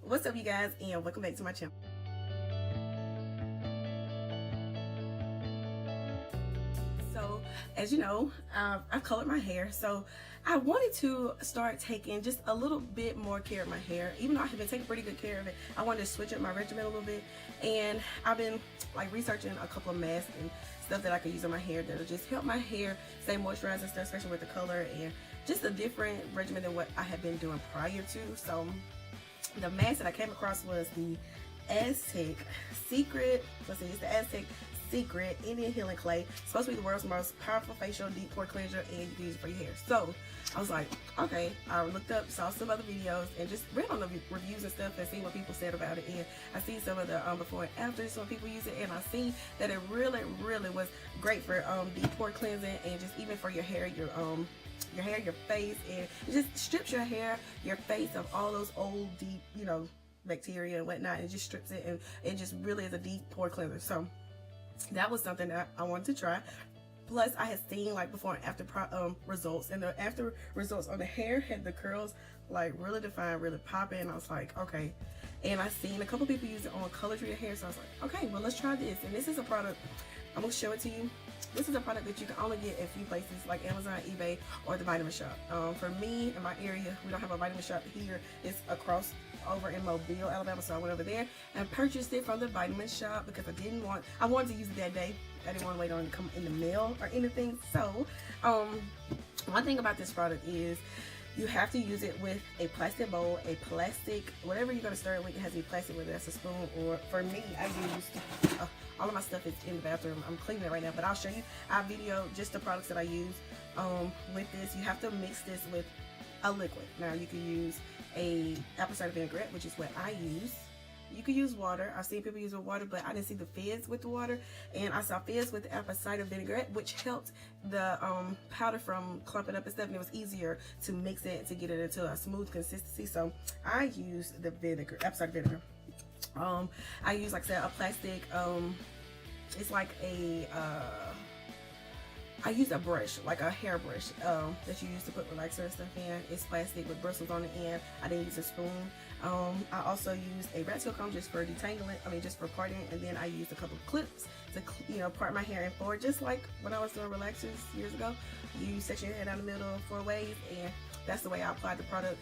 What's up, you guys, and welcome back to my channel. So, as you know, I've colored my hair, so I wanted to start taking just a little bit more care of my hair. Even though I have been taking pretty good care of it, I wanted to switch up my regimen a little bit, and I've been like researching a couple of masks and stuff that I could use on my hair that'll just help my hair stay moisturized and stuff, especially with the color, and just a different regimen than what I had been doing prior to. So the mask that I came across was the Aztec Secret. Let's see, it's the Aztec Secret Indian Healing Clay. It's supposed to be the world's most powerful facial deep pore cleanser, and you can use it for your hair. So I was like, okay. I looked up, saw some other videos, and just read on the reviews and stuff and see what people said about it. And I see some of the before and after some people use it, and I see that it really was great for deep pore cleansing, and just even for your hair, your hair, your face, and it just strips your hair, your face of all those old deep, bacteria and whatnot. It just strips it, and it just really is a deep pore cleanser. So that was something that I wanted to try. Plus, I had seen like before and after results, and the after results on the hair had the curls like really defined, really popping. And I was like, okay. And I seen a couple people use it on color treated hair, so I was like, okay, well, let's try this. And this is a product, I'm gonna show it to you. This is a product that you can only get at a few places like Amazon, eBay, or the vitamin shop. For me, in my area, we don't have a vitamin shop here. It's across over in Mobile, Alabama, so I went over there and purchased it from the vitamin shop because I wanted to use it that day. I didn't want to wait on it to come in the mail or anything. So, one thing about this product is you have to use it with a plastic bowl, a plastic, whatever you're going to stir it with. It has to be plastic, whether that's a spoon, or for me, I used all of my stuff is in the bathroom. I'm cleaning it right now, but I'll show you. I video just the products that I use with this. You have to mix this with a liquid. Now, you can use a apple cider vinaigrette, which is what I use. You can use water. I've seen people use with water, but I didn't see the fizz with the water, and I saw fizz with the apple cider vinaigrette, which helped the powder from clumping up and stuff, and it was easier to mix it to get it into a smooth consistency. So I use the vinegar, apple cider vinegar. I use, like I said, a plastic, it's like a, I use a brush, like a hair brush, that you use to put relaxer and stuff in. It's plastic with bristles on the end. I didn't use a spoon. I also use a rat tail comb just for detangling, just for parting, and then I used a couple of clips to, part my hair in four, just like when I was doing relaxers years ago. You section your hair down the middle 4 ways, and that's the way I applied the product.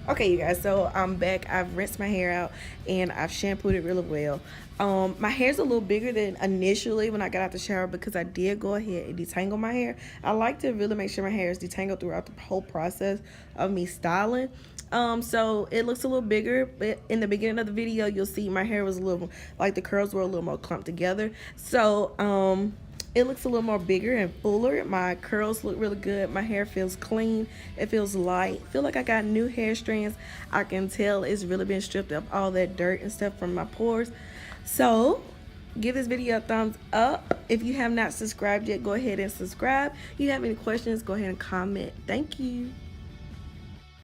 Okay, you guys, so I'm back. I've rinsed my hair out and I've shampooed it really well. My hair's a little bigger than initially when I got out the shower because I did go ahead and detangle my hair. I like to really make sure my hair is detangled throughout the whole process of me styling. So it looks a little bigger, but in the beginning of the video, you'll see my hair was a little, like the curls were a little more clumped together. So, it looks a little more bigger and fuller. My curls look really good. My hair feels clean. It feels light. I feel like I got new hair strands. I can tell it's really been stripped of all that dirt and stuff from my pores. So give this video a thumbs up. If you have not subscribed yet, go ahead and subscribe. If you have any questions, go ahead and comment. Thank you.